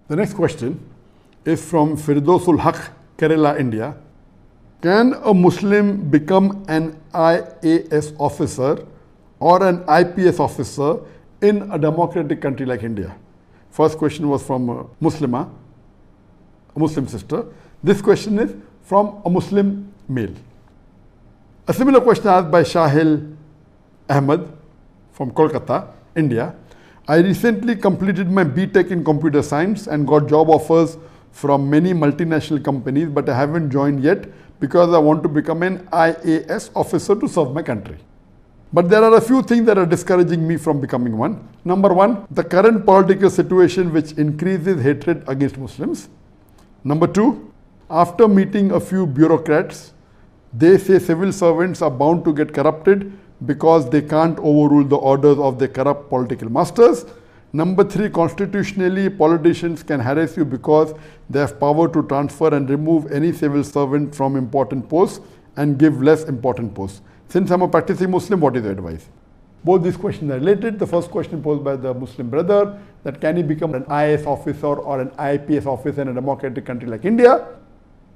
The next question is from Firdosul Haq, Kerala, India. Can a Muslim become an IAS officer or an IPS officer in a democratic country like India? First question was from a Muslim sister. This question is from a Muslim male. A similar question asked by Shahil Ahmed from Kolkata, India. I recently completed my BTech in computer science and got job offers from many multinational companies, but I haven't joined yet because I want to become an IAS officer to serve my country. But there are a few things that are discouraging me from becoming one. Number one, the current political situation which increases hatred against Muslims. Number two, after meeting a few bureaucrats, they say civil servants are bound to get corrupted because they can't overrule the orders of their corrupt political masters. Number three, constitutionally, politicians can harass you because they have power to transfer and remove any civil servant from important posts and give less important posts. Since I'm a practicing Muslim, what is the advice? Both these questions are related. The first question posed by the Muslim brother, that can he become an IAS officer or an IPS officer in a democratic country like India?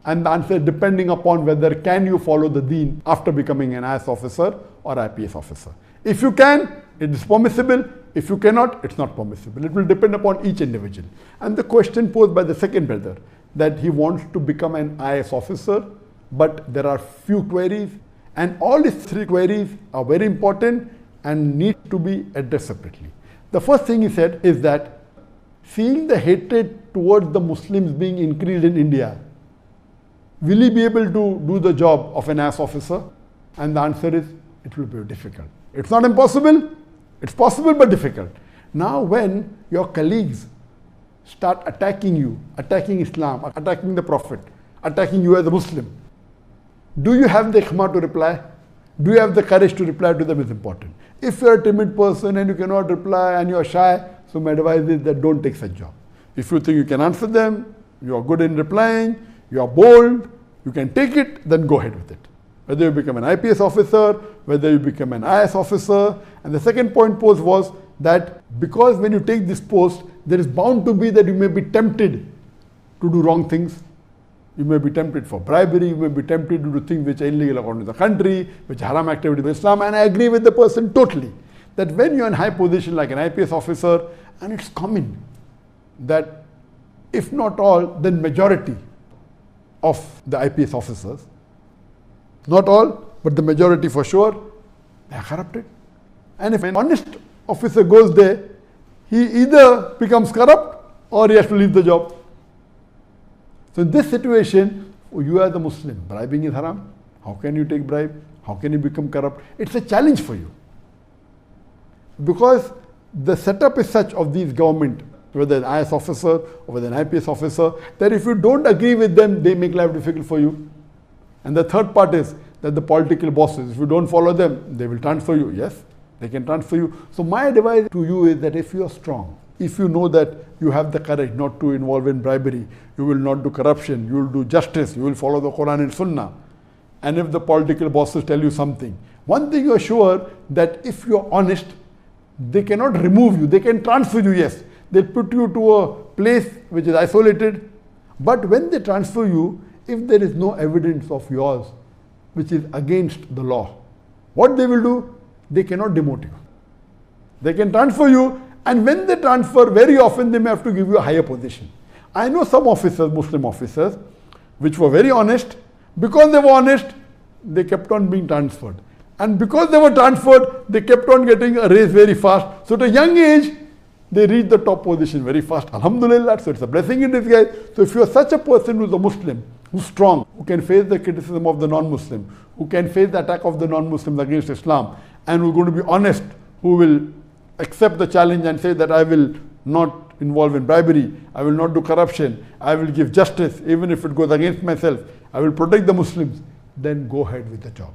And the answer is depending upon whether can you follow the deen after becoming an IAS officer or IPS officer. If you can, it is permissible. If you cannot, it's not permissible. It will depend upon each individual. And the question posed by the second brother, that he wants to become an IAS officer, but there are few queries, and all these three queries are very important and need to be addressed separately. The first thing he said is that seeing the hatred towards the Muslims being increased in India, will he be able to do the job of an IAS officer? And the answer is, it will be difficult. It's not impossible, it's possible but difficult. Now when your colleagues start attacking you, attacking Islam, attacking the Prophet, attacking you as a Muslim, do you have the ikhma to reply? Do you have the courage to reply to them is important. If you're a timid person and you cannot reply and you're shy, so my advice is that don't take such job. If you think you can answer them, you are good in replying, you are bold, you can take it, then go ahead with it. Whether you become an IPS officer, whether you become an IAS officer. And the second point posed was that because when you take this post, there is bound to be that you may be tempted to do wrong things. You may be tempted for bribery, you may be tempted to do things which are illegal according to the country, which are haram activity by Islam. And I agree with the person totally, that when you're in high position like an IPS officer, and it's common that if not all, then majority of the IPS officers, not all, but the majority for sure, they are corrupted. And if an honest officer goes there, he either becomes corrupt or he has to leave the job. So in this situation, you are the Muslim, bribing is haram. How can you take bribe? How can you become corrupt? It's a challenge for you. Because the setup is such of these government, whether an IAS officer or whether an IPS officer, that if you don't agree with them, they make life difficult for you. And the third part is that the political bosses, if you don't follow them, they will transfer you. Yes, they can transfer you. So my advice to you is that if you are strong, if you know that you have the courage not to involve in bribery, you will not do corruption, you will do justice, you will follow the Qur'an and Sunnah. And if the political bosses tell you something, one thing you are sure that if you are honest, they cannot remove you, they can transfer you, yes. They'll put you to a place which is isolated. But when they transfer you, if there is no evidence of yours which is against the law, what they will do? They cannot demote you. They can transfer you, and when they transfer, very often they may have to give you a higher position. I know some officers, Muslim officers, which were very honest. Because they were honest, they kept on being transferred. And because they were transferred, they kept on getting a raise very fast. So at a young age, they reach the top position very fast. Alhamdulillah, so it's a blessing in disguise. So if you are such a person who's a Muslim, who's strong, who can face the criticism of the non-Muslim, who can face the attack of the non-Muslims against Islam, and who's going to be honest, who will accept the challenge and say that I will not involve in bribery, I will not do corruption, I will give justice even if it goes against myself, I will protect the Muslims, then go ahead with the job.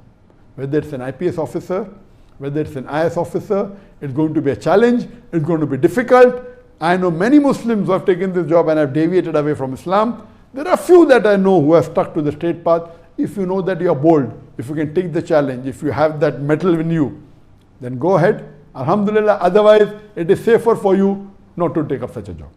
Whether it's an IPS officer, whether it's an IAS officer, it's going to be a challenge, it's going to be difficult. I know many Muslims who have taken this job and have deviated away from Islam. There are few that I know who have stuck to the straight path. If you know that you are bold, if you can take the challenge, if you have that mettle in you, then go ahead. Alhamdulillah, otherwise it is safer for you not to take up such a job.